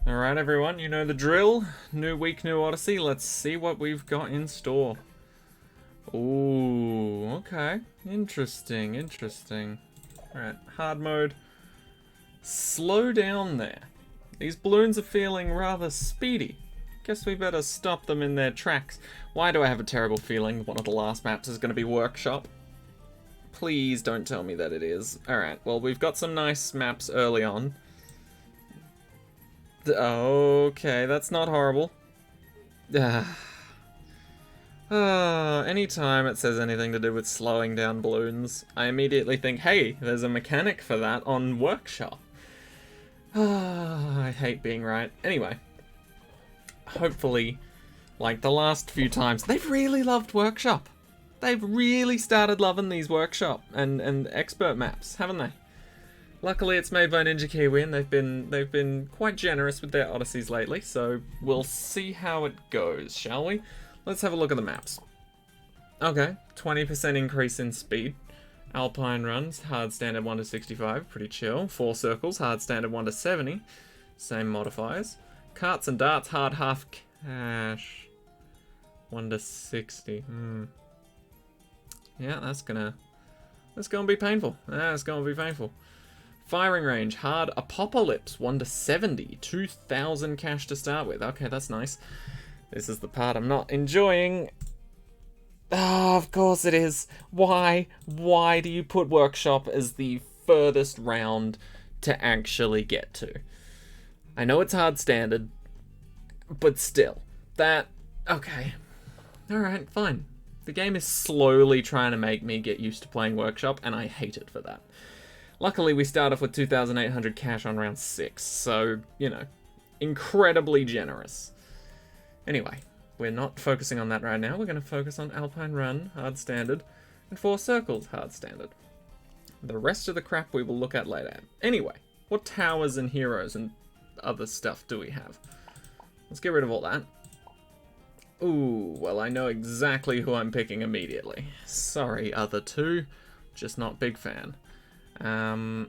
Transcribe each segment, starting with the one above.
Alright everyone, you know the drill. New week, new Odyssey. Let's see what we've got in store. Ooh, okay. Interesting, interesting. Alright, hard mode. Slow down there. These balloons are feeling rather speedy. Guess we better stop them in their tracks. Why do I have a terrible feeling one of the last maps is going to be Workshop? Please don't tell me that it is. Alright, well we've got some nice maps early on. Okay, that's not horrible. Anytime it says anything to do with slowing down balloons, I immediately think, hey, there's a mechanic for that on Workshop. I hate being right. Anyway, hopefully, like the last few times, they've really loved Workshop. They've really started loving these Workshop and expert maps, haven't they? Luckily, it's made by Ninja Kiwi, and they've been quite generous with their Odysseys lately, so we'll see how it goes, shall we? Let's have a look at the maps. Okay, 20% increase in speed. Alpine runs, hard standard 1 to 65, pretty chill. 4 circles, hard standard 1 to 70, same modifiers. Carts and darts, hard half cash, 1 to 60. Yeah, that's gonna be painful. That's gonna be painful. Firing range, hard apocalypse, 1 to 70, 2,000 cash to start with. Okay, that's nice. This is the part I'm not enjoying. Ah, of course it is. Why? Why do you put Workshop as the furthest round to actually get to? I know it's hard standard, but still. Okay. Alright, fine. The game is slowly trying to make me get used to playing Workshop, and I hate it for that. Luckily, we start off with 2,800 cash on round 6, so, you know, incredibly generous. Anyway, we're not focusing on that right now. We're going to focus on Alpine Run, hard standard, and 4 circles, hard standard. The rest of the crap we will look at later. Anyway, what towers and heroes and other stuff do we have? Let's get rid of all that. Ooh, well, I know exactly who I'm picking immediately. Sorry, other two. Just not big fan. Why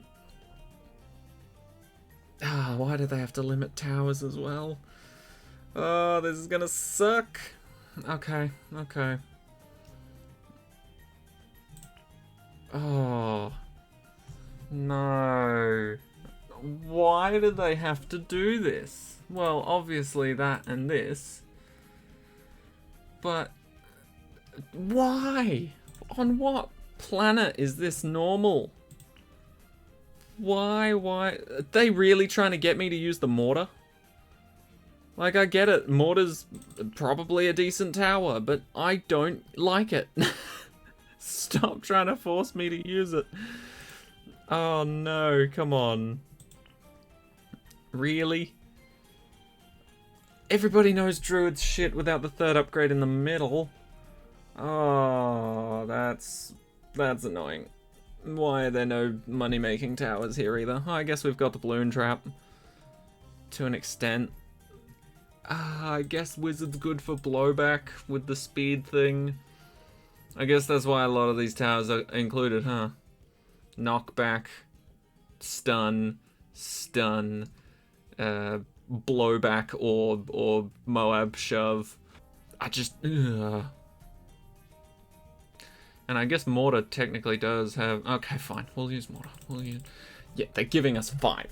do they have to limit towers as well? Oh, this is gonna suck. Okay. Oh. No. Why do they have to do this? Well, obviously that and this. But why? On what planet is this normal? Why? Are they really trying to get me to use the mortar? Like, I get it, mortar's probably a decent tower, but I don't like it. Stop trying to force me to use it. Oh no, come on. Really? Everybody knows Druid's shit without the 3rd upgrade in the middle. Oh, that's annoying. Why are there no money-making towers here either? Oh, I guess we've got the balloon trap. To an extent. I guess Wizard's good for blowback with the speed thing. I guess that's why a lot of these towers are included, huh? Knockback, stun, blowback, or Moab shove. Ugh. And I guess mortar technically does have... Okay, fine. We'll use mortar. Yeah, they're giving us 5.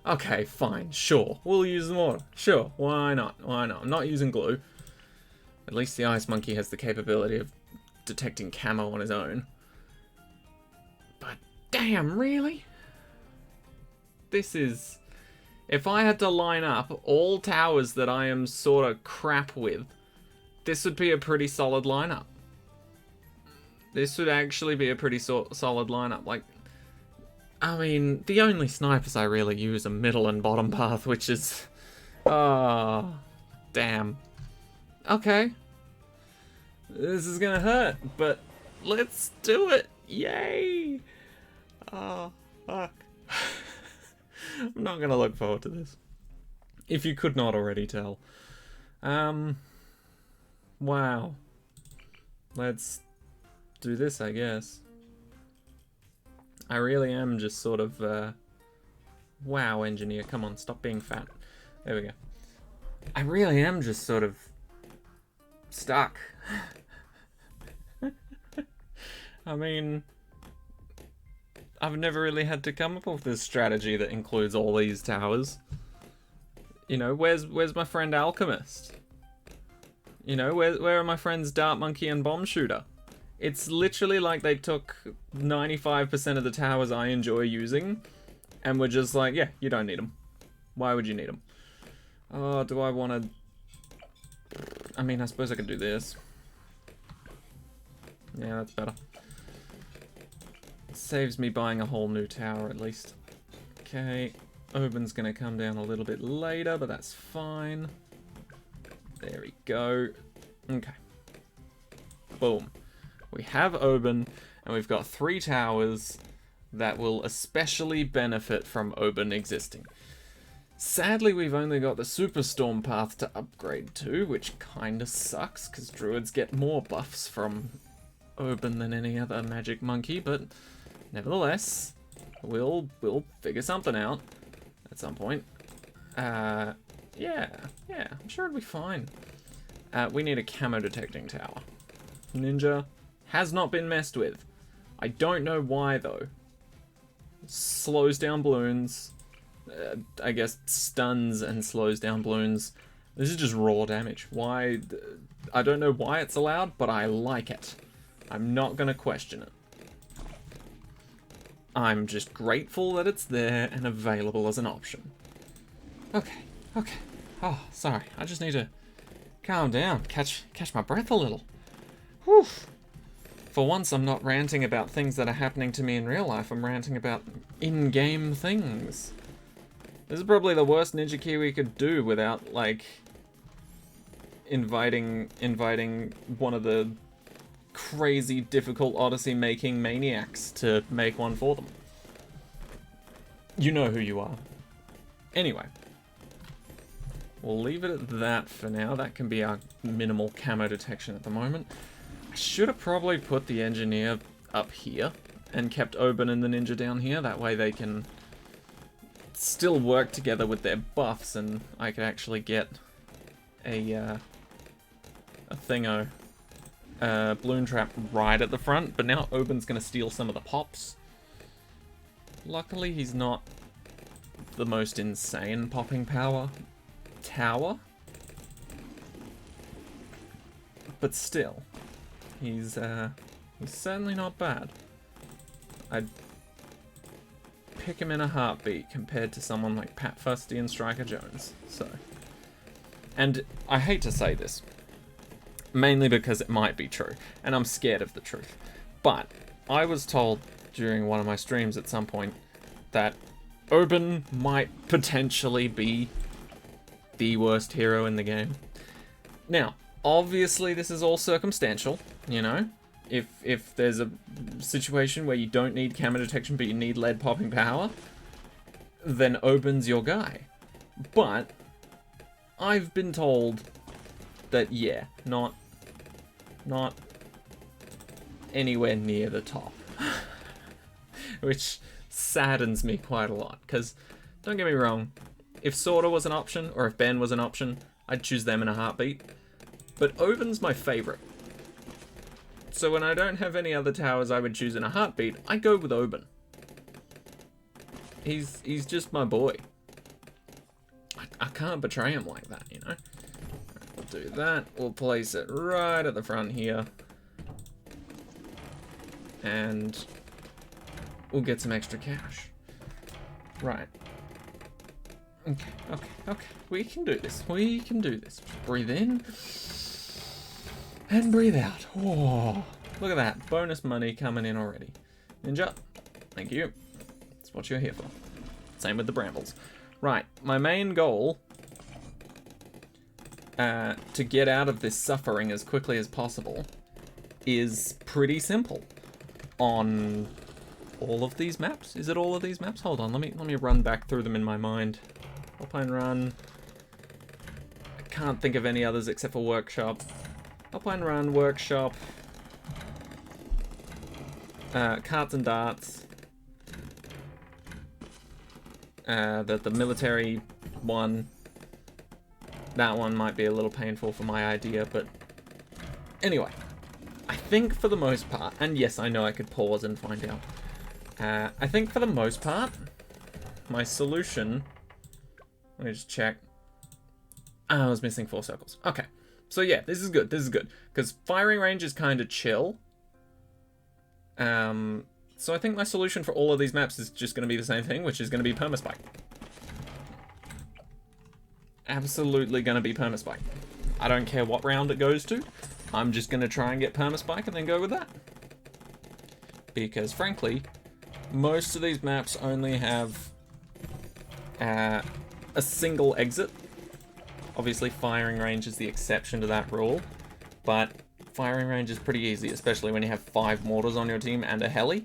Okay, fine. Sure. We'll use the mortar. Sure. Why not? I'm not using glue. At least the Ice Monkey has the capability of detecting camo on his own. But damn, really? This is... If I had to line up all towers that I am sort of crap with, this would be a pretty solid lineup. This would actually be a pretty solid lineup. Like, I mean, the only snipers I really use are middle and bottom path, which is... Oh, damn. Okay. This is gonna hurt, but let's do it. Yay! Oh, fuck. I'm not gonna look forward to this. If you could not already tell. Wow. Let's do this, I guess. I really am just sort of Wow, engineer, come on, stop being fat. There we go. I really am just sort of stuck. I mean, I've never really had to come up with this strategy that includes all these towers. You know, where's my friend Alchemist? You know, where are my friends Dart Monkey and Bomb Shooter? It's literally like they took 95% of the towers I enjoy using and were just like, yeah, you don't need them. Why would you need them? Oh, do I want to... I mean, I suppose I could do this. Yeah, that's better. Saves me buying a whole new tower, at least. Okay, Oben's going to come down a little bit later, but that's fine. There we go. Okay. Boom. We have Oben, and we've got 3 towers that will especially benefit from Oben existing. Sadly, we've only got the Superstorm path to upgrade to, which kinda sucks, because druids get more buffs from Oben than any other magic monkey, but nevertheless, we'll figure something out at some point. Yeah, I'm sure it'll be fine. We need a camo detecting tower. Ninja has not been messed with. I don't know why, though. Slows down balloons. I guess stuns and slows down balloons. This is just raw damage. Why? I don't know why it's allowed, but I like it. I'm not gonna question it. I'm just grateful that it's there and available as an option. Okay. Oh, sorry. I just need to calm down, catch my breath a little. Whew. For once, I'm not ranting about things that are happening to me in real life. I'm ranting about in-game things. This is probably the worst Ninja Key we could do without, like, inviting one of the crazy difficult Odyssey making maniacs to make one for them. You know who you are. Anyway. We'll leave it at that for now. That can be our minimal camo detection at the moment. I should have probably put the engineer up here and kept Oben and the ninja down here. That way they can still work together with their buffs, and I could actually get a thingo, balloon trap right at the front. But now Oben's gonna steal some of the pops. Luckily, he's not the most insane popping power tower, but still, he's certainly not bad. I'd pick him in a heartbeat compared to someone like Pat Fusty and Striker Jones. So, and I hate to say this, mainly because it might be true, and I'm scared of the truth, but I was told during one of my streams at some point that Oben might potentially be the worst hero in the game. Now, obviously this is all circumstantial, you know? If there's a situation where you don't need camo detection but you need lead popping power, then Oben's your guy. But I've been told that, yeah, not anywhere near the top. Which saddens me quite a lot, because don't get me wrong, if Sorta was an option, or if Ben was an option, I'd choose them in a heartbeat. But Oben's my favorite. So when I don't have any other towers I would choose in a heartbeat, I go with Oben. He's just my boy. I can't betray him like that, you know? We'll do that. We'll place it right at the front here. And we'll get some extra cash. Right. Okay. We can do this. Breathe in. And breathe out. Oh, look at that. Bonus money coming in already. Ninja, thank you. That's what you're here for. Same with the brambles. Right, my main goal to get out of this suffering as quickly as possible is pretty simple. On all of these maps? Is it all of these maps? Hold on, let me run back through them in my mind. Alpine Run. I can't think of any others except for Workshop. Alpine Run, Workshop. Carts and Darts. The military one, that one might be a little painful for my idea, but anyway, I think for the most part, and yes, I know I could pause and find out. I think for the most part, my solution, let me just check. I was missing 4 circles. Okay, so yeah, this is good, because firing range is kind of chill. So I think my solution for all of these maps is just going to be the same thing, which is going to be permaspike. Absolutely going to be permaspike. I don't care what round it goes to. I'm just going to try and get permaspike and then go with that. Because frankly, most of these maps only have a single exit. Obviously, firing range is the exception to that rule, but firing range is pretty easy, especially when you have 5 mortars on your team and a heli.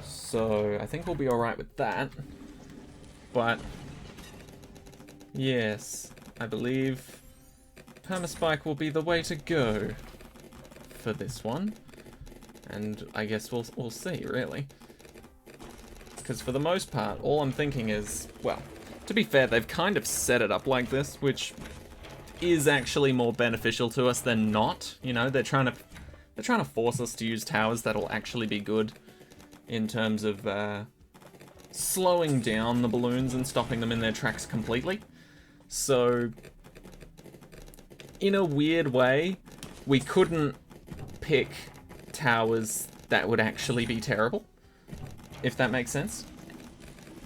So I think we'll be alright with that. But yes, I believe permaspike will be the way to go for this one. And I guess we'll see, really. Because for the most part, all I'm thinking is, well, to be fair, they've kind of set it up like this, which is actually more beneficial to us than not. You know, they're trying to force us to use towers that'll actually be good in terms of slowing down the balloons and stopping them in their tracks completely. So, in a weird way, we couldn't pick towers that would actually be terrible, if that makes sense.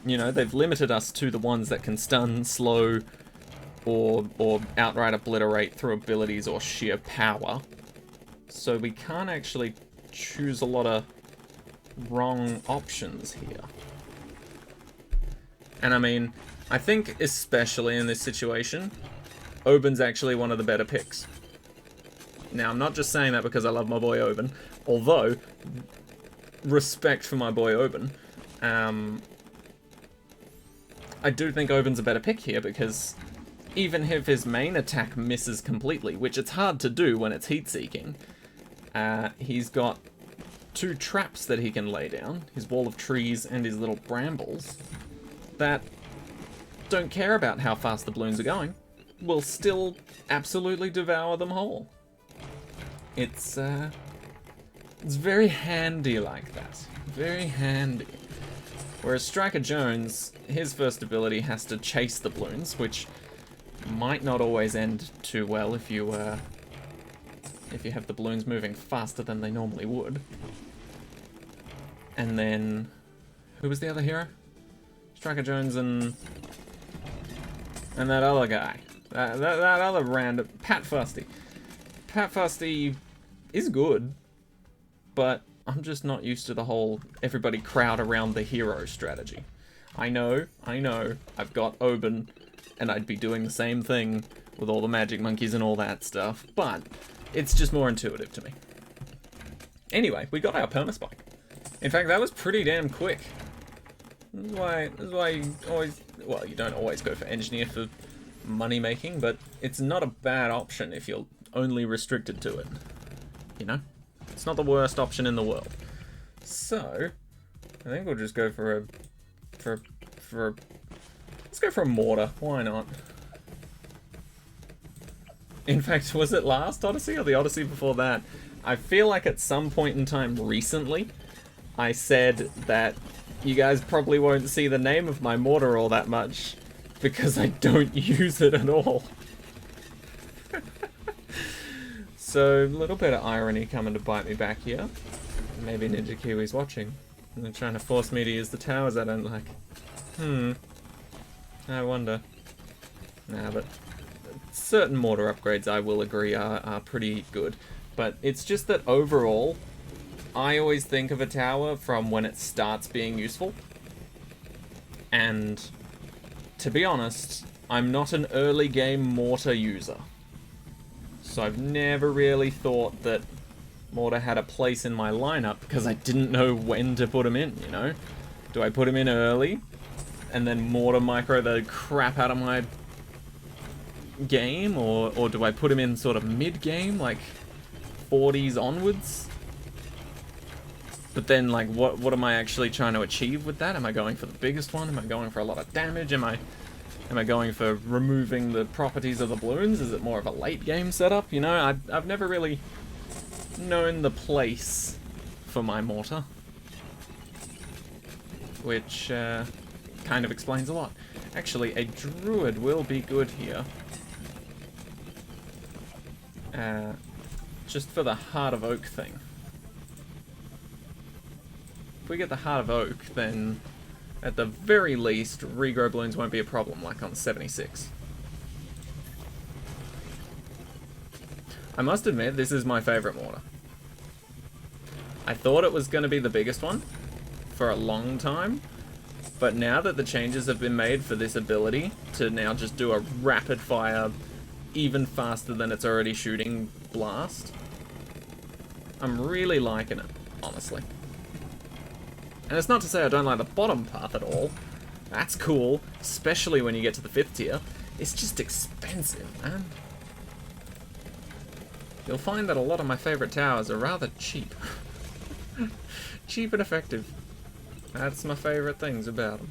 You know, they've limited us to the ones that can stun, slow, or outright obliterate through abilities or sheer power. So we can't actually choose a lot of wrong options here. And I mean, I think especially in this situation, Oben's actually one of the better picks. Now, I'm not just saying that because I love my boy Oben, although, respect for my boy Oben, I do think Oben's a better pick here because even if his main attack misses completely, which it's hard to do when it's heat-seeking, he's got 2 traps that he can lay down, his wall of trees and his little brambles, that don't care about how fast the balloons are going, will still absolutely devour them whole. It's very handy like that. Very handy. Whereas Striker Jones, his first ability has to chase the balloons, which might not always end too well if you have the balloons moving faster than they normally would. And then, who was the other hero? Striker Jones and that other guy. That other random, Pat Fusty. Pat Fusty is good, but I'm just not used to the whole everybody crowd around the hero strategy. I know, I've got Oben, and I'd be doing the same thing with all the magic monkeys and all that stuff, but it's just more intuitive to me. Anyway, we got our permaspike. In fact, that was pretty damn quick. This is why you always, well, you don't always go for engineer for money making, but it's not a bad option if you're only restricted to it. You know? It's not the worst option in the world. So, I think we'll just go for let's go for a mortar. Why not? In fact, was it last Odyssey or the Odyssey before that? I feel like at some point in time recently, I said that you guys probably won't see the name of my mortar all that much because I don't use it at all. So, a little bit of irony coming to bite me back here. Maybe Ninja Kiwi's watching. And they're trying to force me to use the towers I don't like. I wonder. Nah, but certain mortar upgrades, I will agree, are pretty good. But it's just that overall, I always think of a tower from when it starts being useful. And, to be honest, I'm not an early game mortar user. So I've never really thought that mortar had a place in my lineup because I didn't know when to put him in, you know? Do I put him in early and then mortar micro the crap out of my game, or do I put him in sort of mid-game, like 40s onwards? But then, like, what am I actually trying to achieve with that? Am I going for the biggest one? Am I going for a lot of damage? Am I going for removing the properties of the balloons? Is it more of a late game setup? You know, I've never really known the place for my mortar, which kind of explains a lot. Actually, a druid will be good here. Just for the Heart of Oak thing. If we get the Heart of Oak, then at the very least, regrow balloons won't be a problem, like on 76. I must admit, this is my favourite mortar. I thought it was going to be the biggest one for a long time, but now that the changes have been made for this ability to now just do a rapid fire, even faster than it's already shooting blast, I'm really liking it, honestly. And it's not to say I don't like the bottom path at all. That's cool, especially when you get to the 5th tier. It's just expensive, man. You'll find that a lot of my favourite towers are rather cheap. Cheap and effective. That's my favourite things about them.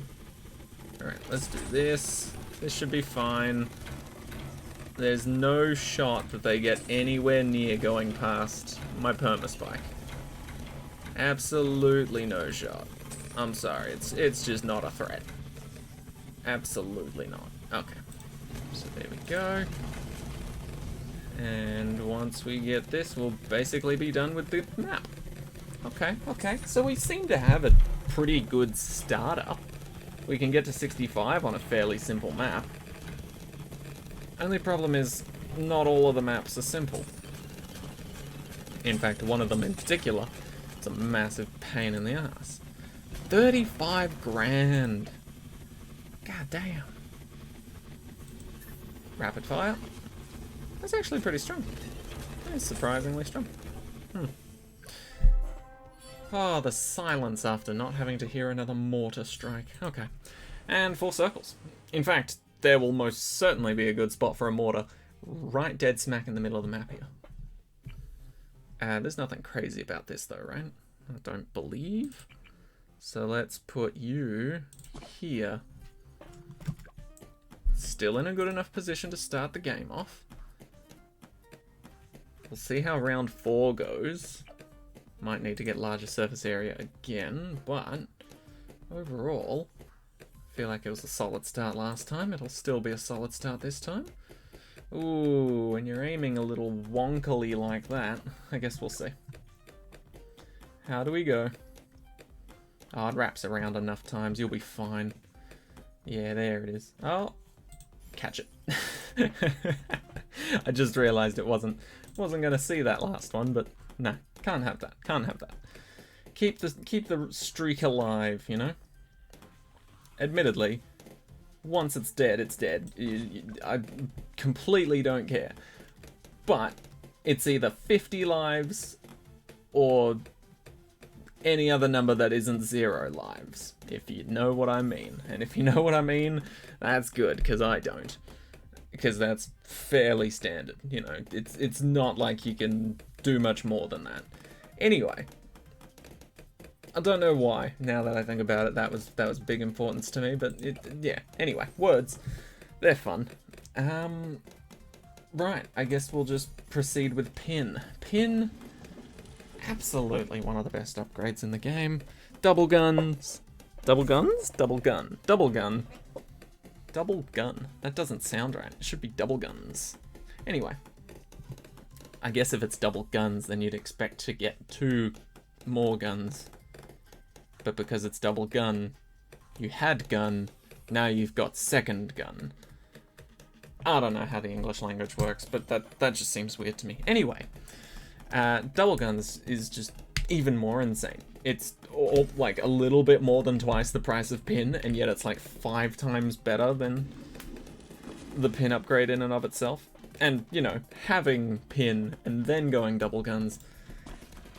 Alright, let's do this. This should be fine. There's no shot that they get anywhere near going past my perma-spike. Absolutely no shot. I'm sorry, it's just not a threat. Absolutely not. Okay. So there we go. And once we get this, we'll basically be done with the map. Okay. So we seem to have a pretty good starter. We can get to 65 on a fairly simple map. Only problem is, not all of the maps are simple. In fact, one of them in particular, it's a massive pain in the ass. 35 grand. God damn. Rapid fire. That's actually pretty strong. That is surprisingly strong. Oh, the silence after not having to hear another mortar strike. Okay. And 4 circles. In fact, there will most certainly be a good spot for a mortar right dead smack in the middle of the map here. There's nothing crazy about this though, right? I don't believe. So let's put you here. Still in a good enough position to start the game off. We'll see how round 4 goes. Might need to get larger surface area again, but overall, I feel like it was a solid start last time. It'll still be a solid start this time. Ooh, when you're aiming a little wonkily like that, I guess we'll see. How do we go? Oh, it wraps around enough times. You'll be fine. Yeah, there it is. Oh, catch it. I just realized it wasn't going to see that last one, but no, can't have that. Can't have that. Keep the streak alive, you know? Admittedly, once it's dead, it's dead. I completely don't care. But it's either 50 lives or any other number that isn't 0 lives, if you know what I mean. And if you know what I mean, that's good, because I don't. Because that's fairly standard, you know. It's not like you can do much more than that. Anyway, I don't know why, now that I think about it, that was big importance to me, but yeah. Anyway, words, they're fun. Right, I guess we'll just proceed with Pin. Pin, absolutely one of the best upgrades in the game. Double guns. Double guns? Double gun. Double gun. Double gun. That doesn't sound right. It should be double guns. Anyway, I guess if it's double guns, then you'd expect to get 2 more guns. But because it's double gun, you had gun, now you've got second gun. I don't know how the English language works, but that just seems weird to me. Anyway, double guns is just even more insane. It's like a little bit more than twice the price of Pin, and yet it's like 5 times better than the Pin upgrade in and of itself. And, you know, having Pin and then going double guns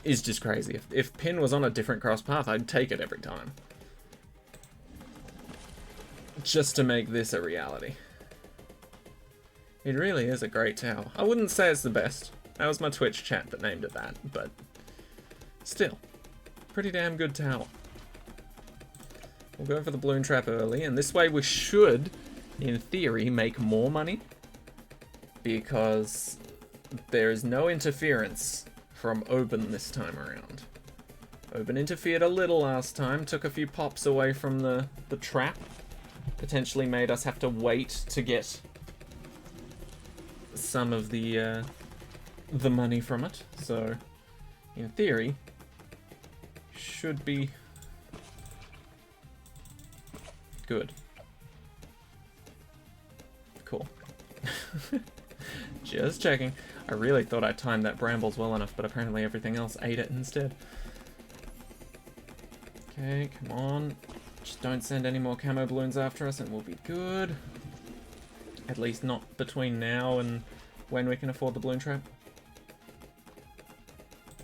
is just crazy. If Pin was on a different cross path, I'd take it every time. Just to make this a reality. It really is a great tower. I wouldn't say it's the best. That was my Twitch chat that named it that, but still. Pretty damn good tower. We'll go for the balloon trap early, and this way we should, in theory, make more money. Because there is no interference from Oben this time around. Oben interfered a little last time, took a few pops away from the trap. Potentially made us have to wait to get some of the money from it. So, in theory, should be good. Cool. Just checking. I really thought I timed that brambles well enough, but apparently everything else ate it instead. Okay, come on. Just don't send any more camo balloons after us and we'll be good. At least not between now and when we can afford the balloon trap.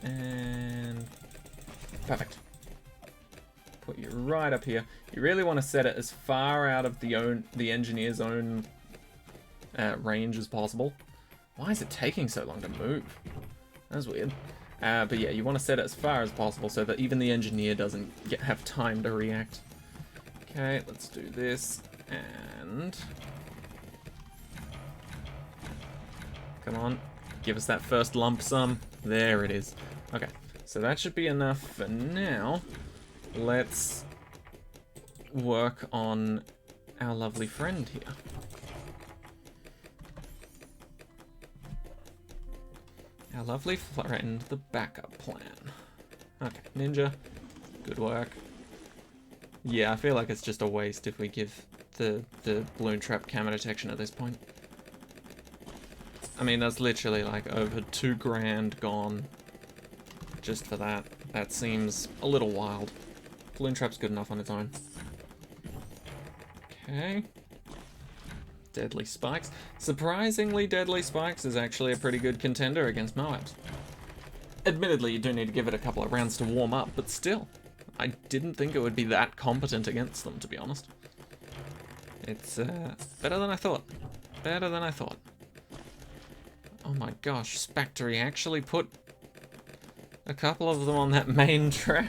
And perfect. Put you right up here. You really want to set it as far out of the engineer's own range as possible. Why is it taking so long to move? That's weird. But yeah, you want to set it as far as possible so that even the engineer doesn't have time to react. Okay, let's do this, and... Come on, give us that first lump sum. There it is. Okay, so that should be enough for now. Let's work on our lovely friend here. Our lovely friend, the backup plan. Okay, Ninja, good work. Yeah, I feel like it's just a waste if we give the balloon trap camo detection at this point. I mean, that's literally like over 2 grand gone just for that. That seems a little wild. Balloon trap's good enough on its own. Okay. Deadly Spikes. Surprisingly, Deadly Spikes is actually a pretty good contender against Moabs. Admittedly, you do need to give it a couple of rounds to warm up, but still. I didn't think it would be that competent against them, to be honest. It's better than I thought. Better than I thought. Oh my gosh, Spectre actually put a couple of them on that main track.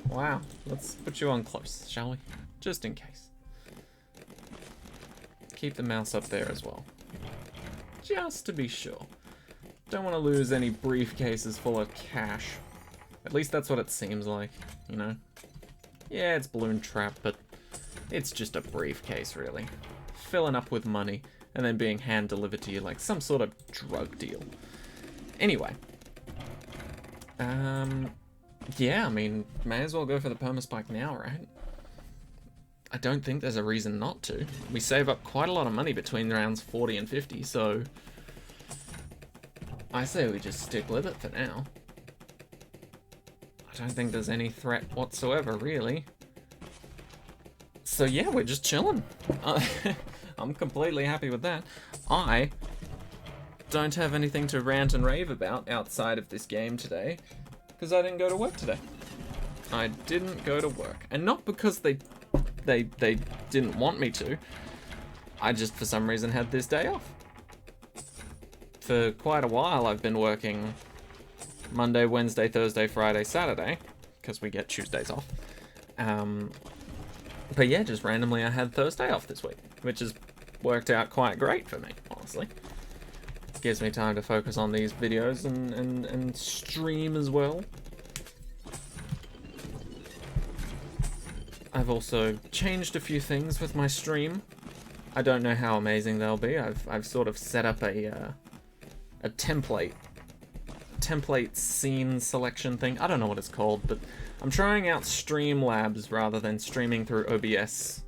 Wow, let's put you on close, shall we? Just in case. Keep the mouse up there as well. Just to be sure. Don't want to lose any briefcases full of cash. At least that's what it seems like, you know? Yeah, it's balloon trap, but it's just a briefcase, really. Filling up with money, and then being hand-delivered to you like some sort of drug deal. Anyway. Yeah, I mean, may as well go for the permaspike now, right? I don't think there's a reason not to. We save up quite a lot of money between rounds 40 and 50, so I say we just stick with it for now. I don't think there's any threat whatsoever, really. So yeah, we're just chilling. I'm completely happy with that. I don't have anything to rant and rave about outside of this game today, because I didn't go to work today. I didn't go to work. And not because they didn't want me to. I just, for some reason, had this day off. For quite a while, I've been working Monday, Wednesday, Thursday, Friday, Saturday, because we get Tuesdays off. But yeah, just randomly I had Thursday off this week, which has worked out quite great for me, honestly. Gives me time to focus on these videos and stream as well. I've also changed a few things with my stream. I don't know how amazing they'll be. I've sort of set up a template scene selection thing. I don't know what it's called, but I'm trying out Streamlabs rather than streaming through OBS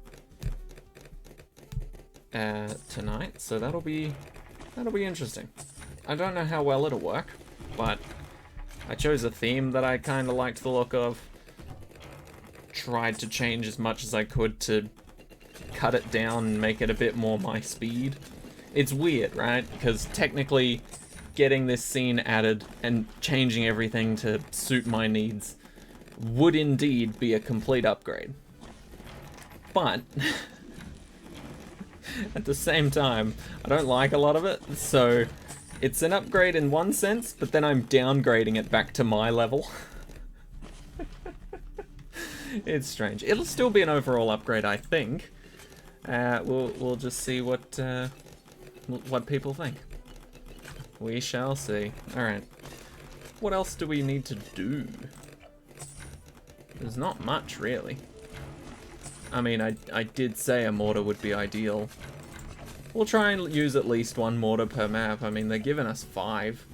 tonight, so that'll be interesting. I don't know how well it'll work, but I chose a theme that I kind of liked the look of. Tried to change as much as I could to cut it down and make it a bit more my speed. It's weird, right? Because technically getting this scene added and changing everything to suit my needs would indeed be a complete upgrade. But at the same time, I don't like a lot of it, so it's an upgrade in one sense, but then I'm downgrading it back to my level. It's strange. It'll still be an overall upgrade, I think. We'll just see what people think. We shall see. Alright. What else do we need to do? There's not much, really. I mean, I did say a mortar would be ideal. We'll try and use at least one mortar per map. I mean, they're giving us 5.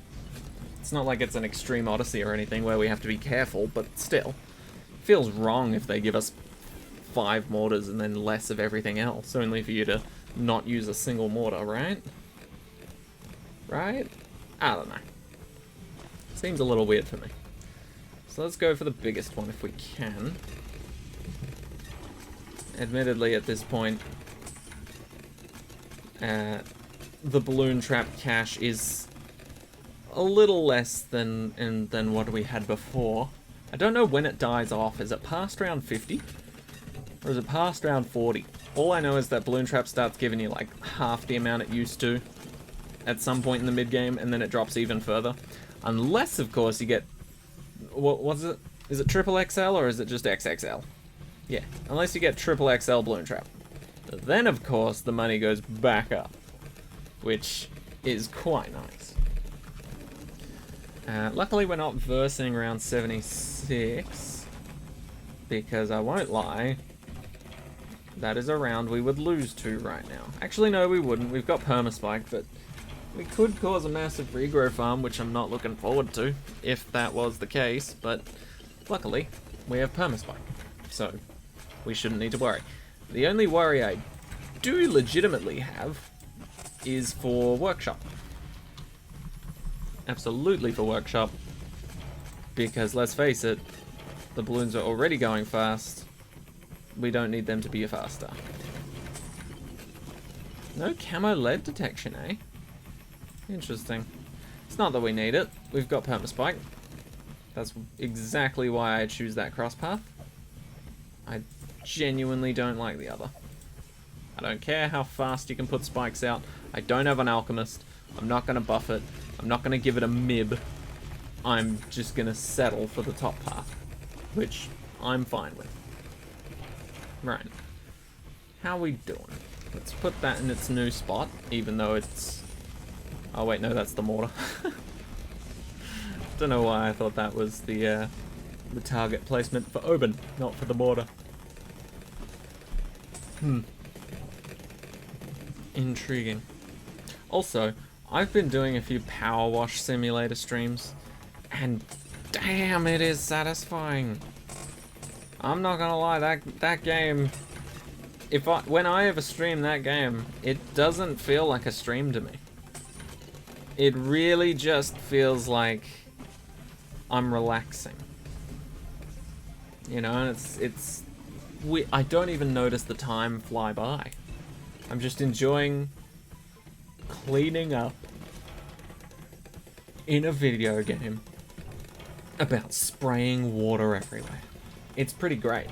It's not like it's an extreme Odyssey or anything where we have to be careful, but still. It feels wrong if they give us 5 mortars and then less of everything else, only for you to not use a single mortar, right? Right? I don't know. Seems a little weird for me. So let's go for the biggest one if we can. Admittedly, at this point, the balloon trap cache is a little less than what we had before. I don't know when it dies off. Is it past round 50? Or is it past round 40? All I know is that balloon trap starts giving you like half the amount it used to at some point in the mid-game, and then it drops even further. Unless, of course, you get... what's it? Is it triple XL or is it just XXL? Yeah, unless you get triple XL balloon trap. Then, of course, the money goes back up, which is quite nice. Luckily, we're not versing round 76, because I won't lie, that is a round we would lose to right now. Actually, no, we wouldn't. We've got permaspike, but we could cause a massive regrow farm, which I'm not looking forward to, if that was the case, but luckily, we have permaspike, so we shouldn't need to worry. The only worry I do legitimately have is for workshop. Absolutely for workshop, because let's face it, the balloons are already going fast. We don't need them to be faster. No camo lead detection, eh? Interesting. It's not that we need it. We've got permaspike. That's exactly why I choose that cross path. I genuinely don't like the other. I don't care how fast you can put spikes out. I don't have an alchemist. I'm not going to buff it. I'm not going to give it a mib. I'm just going to settle for the top path, which I'm fine with. Right. How we doing? Let's put that in its new spot, even though it's... Oh wait, no, that's the mortar. Don't know why I thought that was the target placement for Oban, not for the mortar. Intriguing. Also, I've been doing a few Power Wash Simulator streams, and damn, it is satisfying. I'm not gonna lie, that game, when I ever stream that game, it doesn't feel like a stream to me. It really just feels like I'm relaxing. You know, and I don't even notice the time fly by. I'm just enjoying cleaning up in a video game about spraying water everywhere. It's pretty great.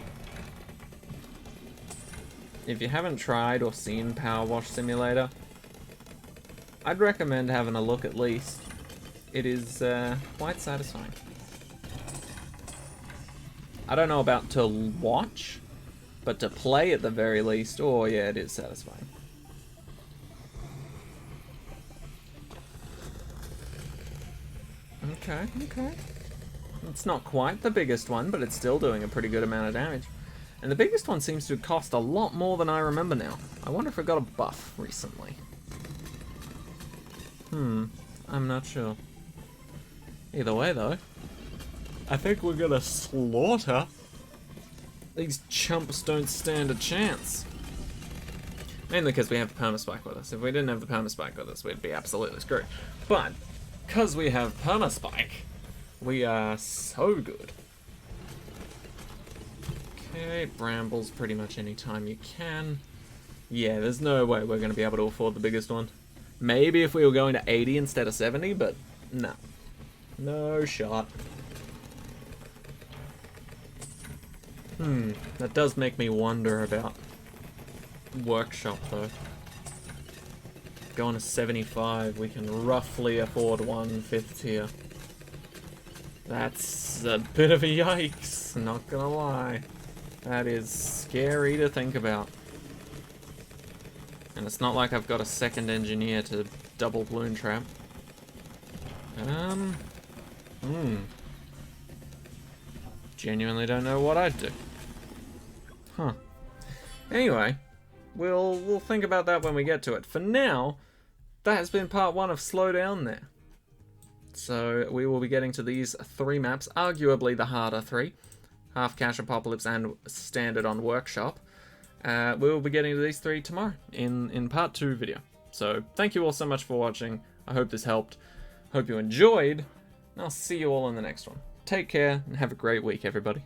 If you haven't tried or seen Power Wash Simulator, I'd recommend having a look at least. It is quite satisfying. I don't know about to watch, but to play at the very least, oh yeah, it is satisfying. Okay. It's not quite the biggest one, but it's still doing a pretty good amount of damage. And the biggest one seems to cost a lot more than I remember now. I wonder if it got a buff recently. I'm not sure. Either way, though, I think we're gonna slaughter. These chumps don't stand a chance. Mainly because we have permaspike with us. If we didn't have the permaspike with us, we'd be absolutely screwed. But because we have permaspike, we are so good. Okay, brambles pretty much any time you can. Yeah, there's no way we're going to be able to afford the biggest one. Maybe if we were going to 80 instead of 70, but no. No shot. That does make me wonder about workshop though. Going to 75, we can roughly afford 1/5 tier. That's a bit of a yikes, not gonna lie. That is scary to think about. And it's not like I've got a second engineer to double balloon trap. Genuinely don't know what I'd do. Huh. Anyway, we'll think about that when we get to it. For now, that has been part 1 of Slow Down There. So we will be getting to these 3 maps, arguably the harder 3. Half Cash, Apocalypse, and Standard on Workshop. We will be getting to these 3 tomorrow in part 2 video. So thank you all so much for watching. I hope this helped. Hope you enjoyed. And I'll see you all in the next one. Take care and have a great week, everybody.